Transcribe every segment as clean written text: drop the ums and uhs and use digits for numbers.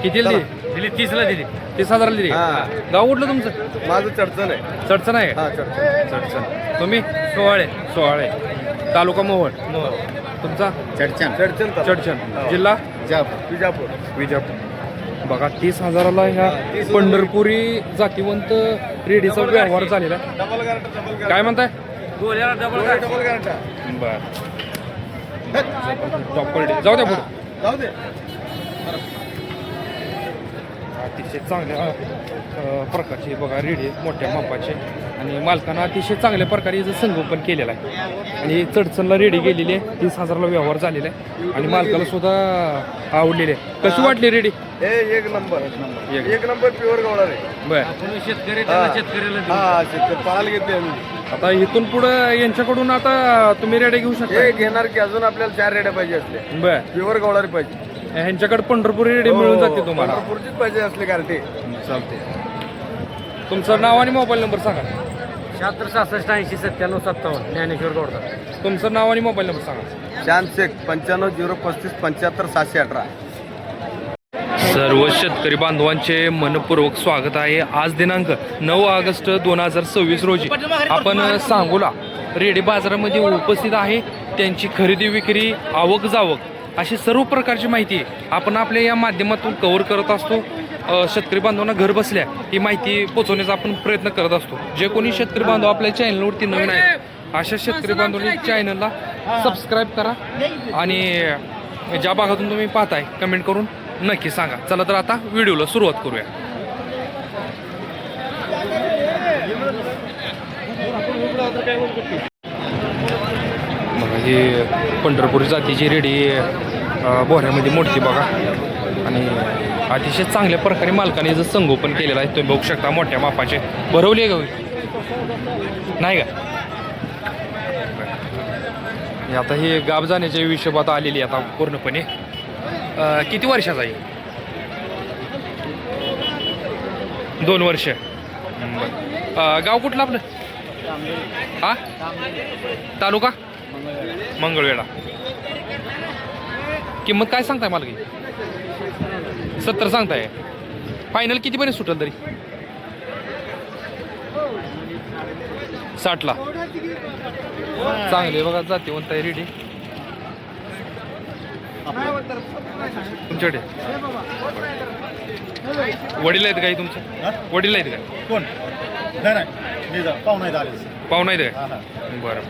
कितीला दिली? 30ला दिली. 30,000 दिली. गाव कुठलं तुमचं? माझं चढचण आहे. चढचण आहे. चढचण. तुम्ही? सोहाळे. तालुका मोहोळ. तुमचा? चढचण. जिल्हा? विजापूर. बघा 30,000ला ह्या पंढरपुरी जातीवंत रेडीचा व्यवहार झालेला. काय म्हणताय? Double guarantee. बर टॉप क्वालिटी. जाऊ दे. अतिशय चांगल्या प्रकारचे बघा रेडी मोठ्या मापाचे आणि मालकांना अतिशय चांगल्या प्रकारे याचं संगोपन केलेलं आहे आणि चढचणला रेडी गेलेली आहे. 30,000ला व्यवहार झालेला आहे आणि मालकाला सुद्धा आवडलेले आहे. कशी वाटली रेडी? एक नंबर प्युअर गवळा रे. बर शेतकऱ्याला पाहायला घेतले. आता इथून पुढं यांच्याकडून आता तुम्ही रेड्या घेऊ शकता. घेणार की अजून आपल्याला 4 रेड्या पाहिजे असले. बर प्युअर गवळारी पाहिजे. ह्यांच्याकडे पंढरपुरी रेडी मिळून जाते तुम्हाला. पंढरपूरचीच पाहिजे असले गारटी. चालते. तुमचं नाव आणि मोबाईल नंबर सांगा. 76 66 80 97 57 ज्ञानेश्वर गौडकर. तुमचं नाव आणि मोबाईल नंबर सांगा. शान शेख 95 035 75 718. सर्व शेतकरी बांधवांचे मनपूर्वक स्वागत आहे. आज दिनांक 9 ऑगस्ट 2026 रोजी आपण सांगोला रेडी बाजारामध्ये उपस्थित आहे. त्यांची खरेदी विक्री आवक जावक अशी सर्व प्रकारची माहिती आपण आपल्या या माध्यमातून कव्हर करत असतो. शेतकरी बांधवांना घर बसल्या ही माहिती पोहोचवण्याचा आपण प्रयत्न करत असतो. जे कोणी शेतकरी बांधव आपल्या चॅनलवरती नवीन आहेत अशा शेतकरी बांधवांनी चॅनलला सबस्क्राईब करा आणि ज्या भागातून तुम्ही पाहताय कमेंट करून नक्की सांगा. चला तर आता व्हिडिओला सुरुवात करूया. बघा ही पंढरपूर जातीची रेडी बोऱ्यामध्ये मोडती बघा आणि अतिशय चांगल्या प्रकारे मालकाने जर संगोपन केलेलं आहे. तुम्ही बघू शकता मोठ्या मापाचे. भरवली आहे का नाही का? आता ही गाब जाण्याच्या हिशोबात आलेली आता पूर्णपणे. किती वर्षाचा आहे? 2 वर्ष. गाव कुठलं आपलं? हा तालुका मंगळवेढा. किंमत काय सांगताय मला? 70 सांगताय. फायनल कितीपर्यंत सुटेल तरी? 60ला. चांगले बघा जातीवंत आहे रेडी तुमच्याकडे. वडील आहेत काही तुमचं? वडील आहेत का? कोण? पाहुणा आहेत का? बरं.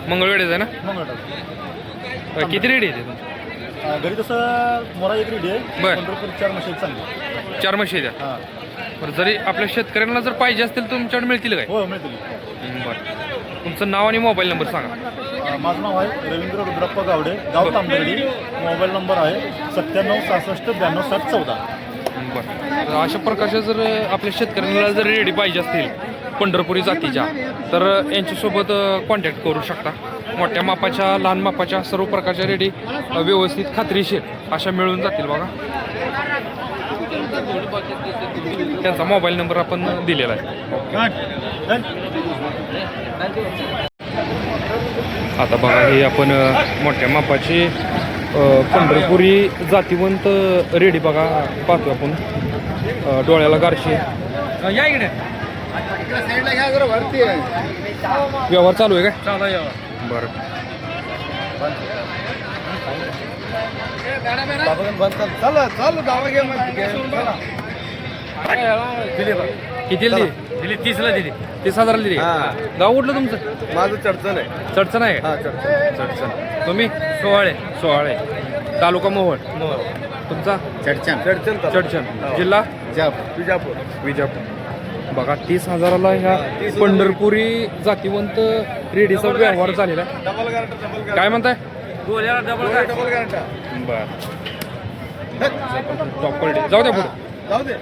मंगळवेढेच आहे ना? किती रेडी आहे तुमचं? घरी तसं मला एक रेडी आहे. बरं. 4 म्हशी चांगली. 4 म्हशी द्या. बरं. जरी आपल्या शेतकऱ्यांना जर पाहिजे असतील तर तुमच्याकडे मिळतील काय? हो मिळतील. बरं. तुमचं नाव आणि मोबाईल नंबर सांगा. माझं नाव आहे रवींद्र रुद्रप्पा गावडे, गाव तांबर्डी. मोबाईल नंबर आहे 97 66 92 7 14. बरं. अशा प्रकारच्या जर आपल्या शेतकऱ्यांना जर रेडी पाहिजे असतील पंढरपुरी जातीच्या तर यांच्यासोबत कॉन्टॅक्ट करू शकता. मोठ्या मापाच्या लहान मापाच्या सर्व प्रकारच्या रेडी व्यवस्थित खात्रीशीर अशा मिळून जातील बघा. त्यांचा मोबाईल नंबर आपण दिलेला आहे. आता बघा हे आपण मोठ्या मापाची पंढरपुरी जातीवंत रेडी बघा पाहतो आपण. डोळ्याला गारशी. या इकडे व्यवहार चालू आहे का? बरं. कितीला दिली? 30ला दिली. 30,000 दिली. गाव कुठलं तुमचं? माझं चढचण आहे. चढचण आहे. चढचण. तुम्ही? सोहाळे. तालुका मोहोळ. तुमचा? चढचण. जिल्हा? विजापूर. बघा 30,000ला ह्या पंढरपुरी जातीवंत रेडीचा व्यवहार झालेला. काय म्हणताय? Double guarantee. बर टॉप क्वालिटी. जाऊ दे.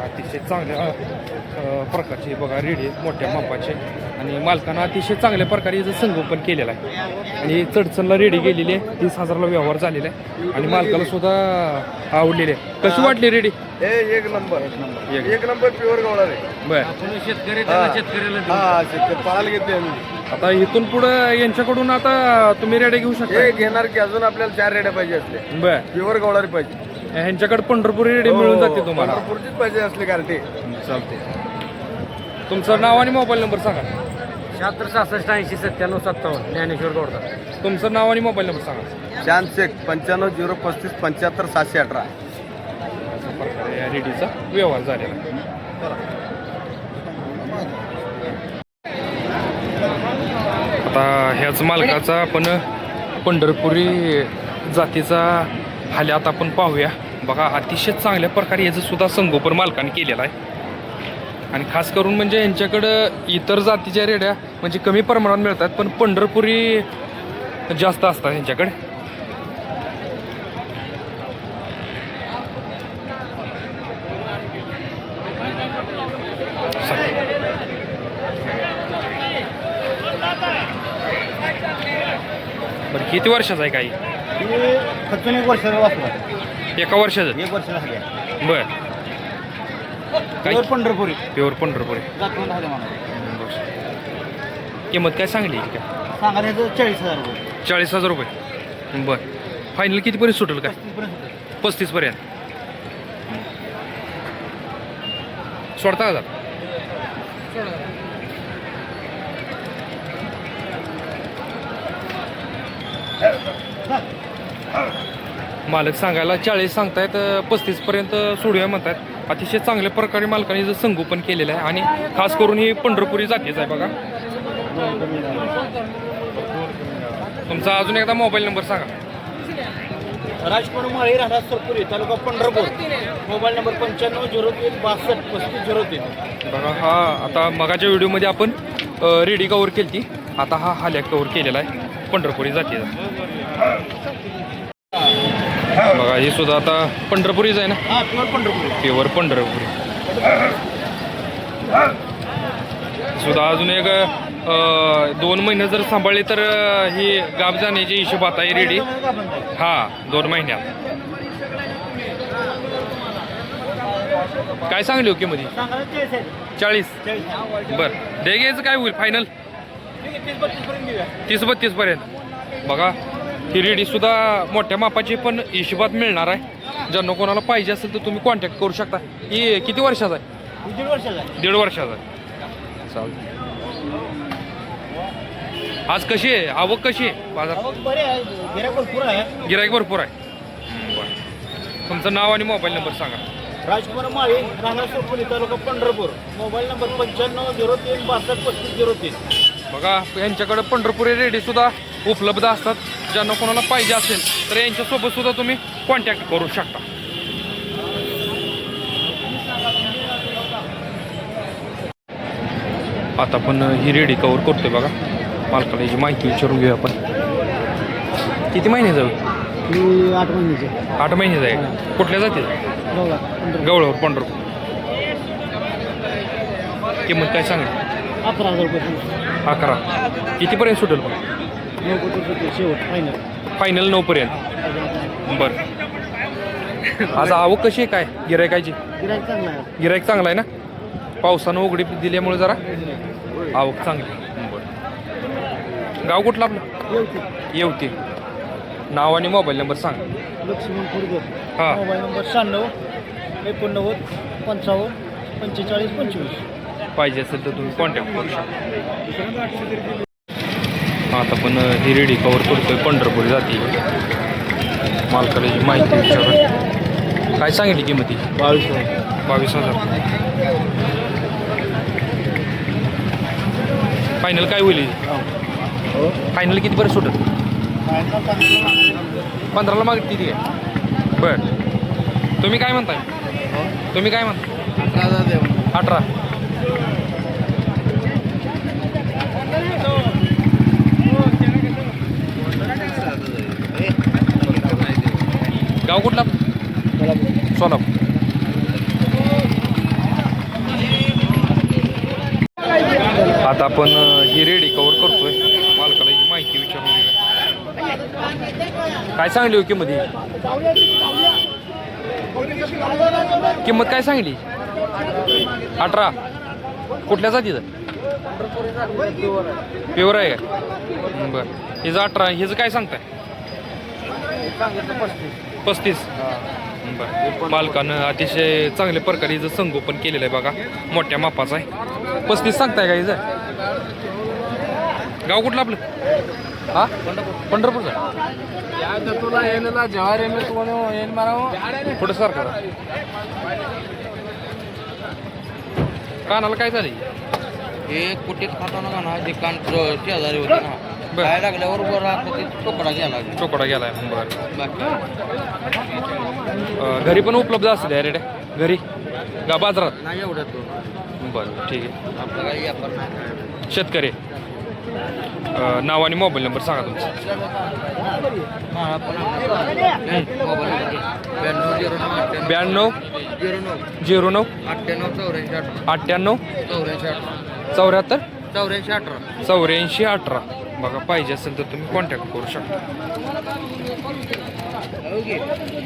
अतिशय चांगल्या प्रकारचे बघा रेडी आहेत मोठ्या मापाचे आणि मालकानं अतिशय चांगल्या प्रकारे याचं संगोपन केलेलं आहे आणि चढचणला रेडी गेलेली आहे 30,000ला व्यवहार झालेला आहे आणि मालकाला सुद्धा आवडलेली आहे. कशी वाटली रेडी? एक नंबर प्युअर गवळा रे. बरं शेतकरी पाळायला घेते आता इथून पुढं यांच्याकडून आता तुम्ही रेड्या घेऊ शकता. हे घेणार की अजून आपल्याला 4 रेड्या पाहिजे असले. बरं प्युअर गवळा पाहिजे. ह्यांच्याकडे पंढरपुरी रेडी मिळून जाते तुम्हाला. पंढरपूरचीच पाहिजे असले कार्टे. चालते. तुमचं नाव आणि मोबाईल नंबर सांगा. 76 66 80 97 57 ज्ञानेश्वर गौडा. तुमचं नाव आणि मोबाईल नंबर सांगा. शान शेख 95 035 75 718. अशा प्रकारे या रेडीचा व्यवहार झालेला आहे. आता ह्याच मालकाचा आपण पंढरपुरी जातीचा हाल्यात आपण पाहूया. बघा अतिशय चांगल्या प्रकारे याचं सुद्धा संगोपन मालकाने केलेलं आहे आणि खास करून म्हणजे यांच्याकडं इतर जातीच्या रेड्या म्हणजे कमी प्रमाणात मिळतात पण पंढरपुरी जास्त असतात यांच्याकडे. बरं किती वर्षाचा आहे काही? खर्चून 1 वर्षाला वाचला. एका वर्षाचं? 1 वर्षाला झाले. बर काय पंढरपुरी प्युअर पंढरपुरी. जातो झाले मला. किंमत काय सांगली काय? सांगायचं 40,000 रुपये. 40,000 रुपये. बर फायनल कितीपर्यंत सुटेल काय? 35 पर्यंत सोडता का? मालक सांगायला 40 सांगतायत 35 पर्यंत सोडूया म्हणतात. अतिशय चांगल्या प्रकारे मालकाने जर संगोपन केलेलं आहे आणि खास करून ही पंढरपुरी जातीच आहे बघा. तुमचा अजून एकदा मोबाईल नंबर सांगा. राजकुमार माळी राहणार सरपुरी तालुका पंढरपूर. Mobile number 95 03 62 35 03. बघा हा आता मगाच्या व्हिडिओमध्ये आपण रेडी कवर केली ती. आता हा हाल्या कवर केलेला आहे पंढरपुरी जातीचा. बघा हे सुद्धा आता पंढरपुरीच आहे ना? हा प्युअर पंढरपुरी. प्युअर पंढरपुरी सुद्धा अजून एक 2 महिने जर सांभाळले तर ही गाब जाण्याची हिशोबात आहे रेडी. हा 2 महिन्यात. काय सांगली हो किंमत? 40. बरं दे घ्यायचं काय होईल फायनल? 30-32 पर्यंत. बघा ही रेडी सुद्धा मोठ्या मापाची पण हिशोबात मिळणार आहे. ज्यांना कोणाला पाहिजे असेल तर तुम्ही कॉन्टॅक्ट करू शकता. ही किती वर्षाचा आहे? 1.5 वर्षाचा. 1.5 वर्षाचा आहे. चालतं. आज कशी आहे आवक? कशी आहे बाजार? बरे आहे. गिऱ्हाईक भरपूर आहे. गिराईक भरपूर आहे. बरं तुमचं नाव आणि मोबाईल नंबर सांगा. राजकुमार माळी राहणार सरपुरी तालुका पंढरपूर. Mobile number 95 03 62 35 03. बघा यांच्याकडे पंढरपुरी रेडी सुद्धा उपलब्ध असतात. ज्यांना कोणाला पाहिजे असेल तर यांच्यासोबत सुद्धा तुम्ही कॉन्टॅक्ट करू शकता. आता आपण ही रेडी कवर करतोय बघा. मालकाला याची माहिती विचारून घेऊया आपण. किती महिने जाऊ? 8 महिन्याचे. 8 महिने जाईल. कुठल्या जातील? गवळावर पंढरपूर. किंमत काय सांगेल? 11,000 रुपये. 11. कितीपर्यंत सुटेल? 9 कोटी शेवट फायनल. फायनल 9 पर्यंत. बरं आज आवक कशी आहे काय गिरायकाची? गिऱ्हाईक चांगला आहे. गिराईक चांगला आहे ना? पावसानं उघडी दिल्यामुळे जरा आवक चांगली. गाव कुठलं आपलं? येवती. नाव आणि मोबाईल नंबर सांग. लक्ष्मण खुर्द. हां मोबाईल नंबर 96 89 55 45 25. पाहिजे असेल तर तुम्ही कॉन्टॅक्ट करू शकता. आता पण ही रेडी कवर करतोय पंढरपूर जाती. मालकाची माहिती विचारून काय सांगितली किंमती? 22,000. फायनल काय होईल? फायनल किती पर्यंत सुटत? 15ला मागितली ती काय? बरं तुम्ही काय म्हणताय? तुम्ही काय म्हणता? 18. गाव कुठला? सोलापूर. आता आपण ही रेडी कवर करतोय मालकाला ही माहिती विचारून घेऊया. काय सांगली हो किंमत ही? किंमत काय सांगली? 18. कुठल्या जातीचं? प्युअर आहे का? बरं. हिचं 18. हिचं काय सांगताय? 35. बरं. मालकानं अतिशय चांगल्या प्रकारे हिचं संगोपन केलेलं आहे बघा, मोठ्या मापाचं आहे. 35 सांगताय का हिचं? गाव कुठलं आपलं? हा, पंढरपूरचं. पुढं सारखं कानाला काय झालं? हे कुठेच खाताना का ना जे कान शेजारी होते ना काय लागल्यावर वर आता ते तुकडा गेला चोकडा गेलाय. बरं. घरी पण उपलब्ध असेल या रेड्या घरी का बाजारात? नाही एवढं तो बरं, ठीक आहे. आपलं काही व्यापार नाही. शेतकरी नाव आणि मोबाईल नंबर सांगा तुमचा. मोबाईल 92 09 98 74 84 18. बघा, पाहिजे असेल तर तुम्ही कॉन्टॅक्ट करू शकता.